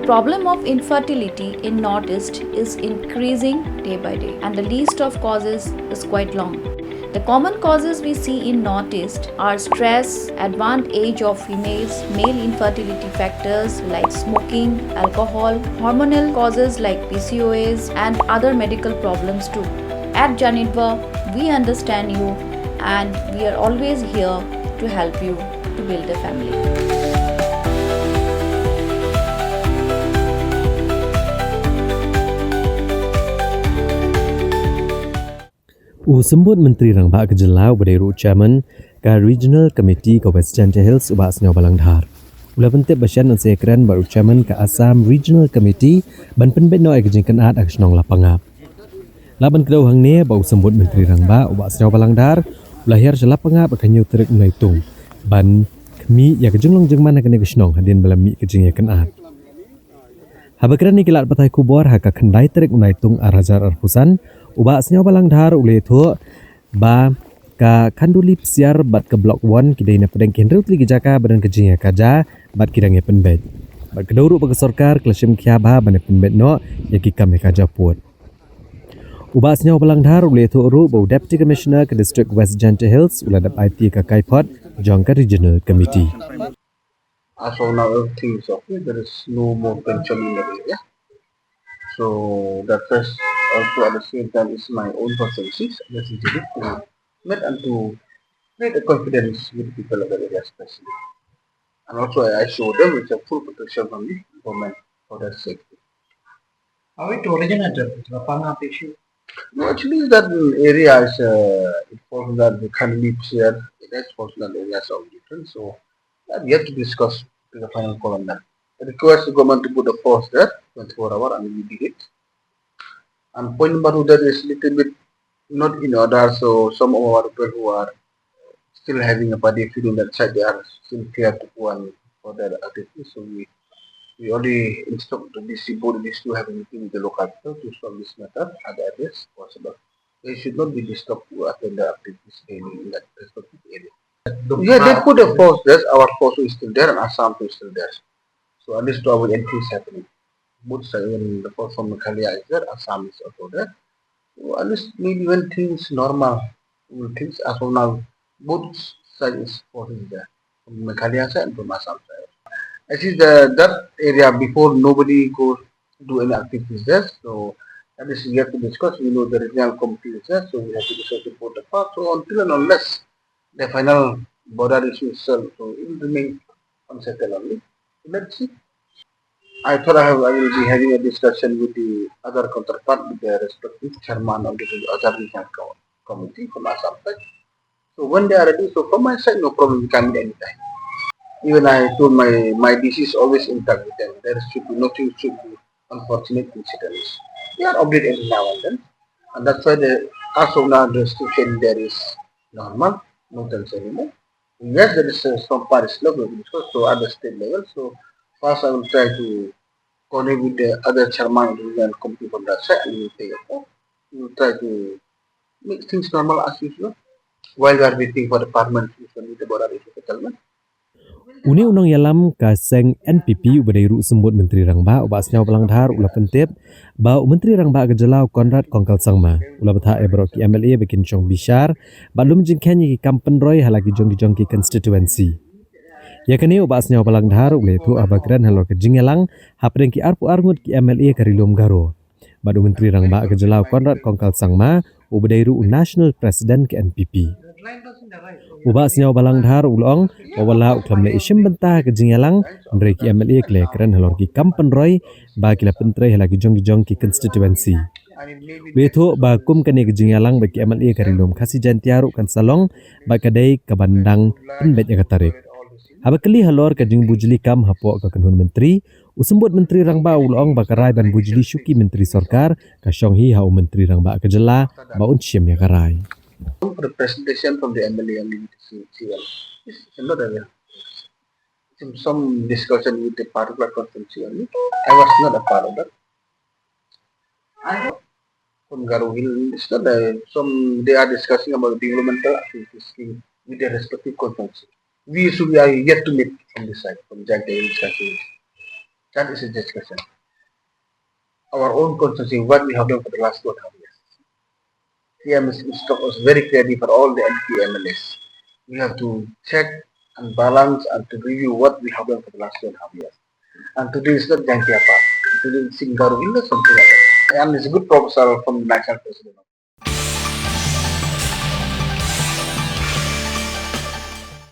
problem of infertility in Northeast is increasing day by day, and the list of causes is quite long. The common causes we see in Northeast are stress, advanced age of females, male infertility factors like smoking, alcohol, hormonal causes like PCOS, and other medical problems too. At Janitva, we understand you and we are always here to help you to build a family. Sembut Menteri Rang Bak Kejelau Berdairu Chairman ka Regional Committee ka Western Hills ubah Sniawbhalang Dhar. Ula pentip Shen dan Iakren baru Chairman ka Assam Regional Committee ban penbet no Jingiakynad ak Senong Lapangap. Laban kedau hang ni bau sembut Menteri Rang Bak ubah Sniawbhalang Dhar ulahir Lapangap akan nyu terik menaitung ban kemi ya kejunglong jengman akan ke Senong hadin belami ke Jingiakynad. Habakran ni kilat patai kubor haka kendai terik menaitung arhajar arpusan ubah Sniawbhalang Dhar ule thu ba ka kanduli psiar bat ke blok 1 kidai na pedang kendru tri gejaka badan kejing kaja bat kidang penbet bat kedauru bagi sorkar klasim khiaba ban penbet no ya kikam kaja put ubah Sniawbhalang Dhar ule thu ru bau deputy commissioner ke district West Gentle Hills ula dap IT ka kaipot jong ka regional committee. As of now, everything is okay. There is no more tension in the area. So that first also at the same time is my own personalities necessary to meet and to create a confidence with people of the area especially. And also I show them with a full protection from the government for their safety. How it originated, the Lapangap issue? No, actually that area is it falls under the candidates here. It falls under areas of different. So we have to discuss to the final call on that. I request the government to put a force there 24 hours and we did it. And point number 2 that is a little bit not in order, so some of our people who are still having a body feeling that side they are still clear to go and for their activities. So we already instruct the DC board is to have a meeting with the local people to solve this matter at the earliest possible. They should not be disturbed to attend the activities daily in that respective area. Yeah, they put a force there. Our force is still there and Assam is still there. So at least to avoid anything happening. Both sides, when the force from Meghalaya is there, Assam is also there. So at least maybe when things normal, when things as of now, both sides force is there. From Meghalaya side and from Assam side. Actually that area before nobody goes to do any activities there. So at least we have to discuss, you know, the regional committee is there, so we have to discuss before the part. So until and unless the final border issue itself, so it will remain unsettled only. Let's see. I thought I will be having a discussion with the other counterpart, with the respective chairman of the other regional committee from Assam side. So when they are ready, so from my side, no problem, we can meet anytime. Even I told my DC is always intact with them. There should be nothing, should be unfortunate incidents. They are updated every now and then. And that's why as of now, the restriction there is normal, no tension anymore. Yes, there is some Paris level, so at the state level. So first I will try to connect with the other chairman of the regional committee from that side and we will take a call. We will try to make things normal as usual while we are waiting for the parliament to meet the border issue settlement. Uni unang yalam ka seng NPP ubadairu sembut Menteri Rang Bak ubah Sniawbhalang Dhar ula pentip ba Menteri Rang Bak Kejelau Konrad Kongkal Sangma ula betha ebrok ki MLA bikin chong bishar balum jingkhen ki kampen roy halagi jong ki constituency. Ya kene ubah Sniawbhalang Dhar ule tu abakran halor ke Jingialang hapren ki arpu arngut ki MLA karilom garo. Badu Menteri Rang Bak Kejelau Konrad Kongkal Sangma ubadairu National President ke NPP. Ubah Sniawbhalang Dhar ulong wala uklam le isim bentah ke Jingialang ndre ki MLA klekran halor ki kampen roy ba ki pentre halagi jong ki constituency. Wetu ba kum kane ke Jingialang ba ki MLA karilom khasi jantiaru kan salong ba kadai ka bandang penbet ya katarik. Habakali halor ka jing bujli kam hapo ka kanhun menteri usembut Menteri Rang Bak ulong ba karai ban bujli syuki menteri sorkar ka syonghi hau Menteri Rang Bak Kejela ba unciem ya karai. For the presentation from the MLA and the CL, it's not a some discussion with the particular constituency only. I was not a part of that. I know from Garo Hill, it's not some they are discussing about developmental activities with their respective constituency. We are yet to meet from this side, from Jack Hill discussions. That is a discussion. Our own constituency, what we have done for the last 2.5 years. TM's stock was very clearly for all the MPMLAs. We have to check and balance and to review what we have done for the last 2.5 years. And today is not Jankiapa. Today is Singaru, something like that. And it's a good proposal from the national president.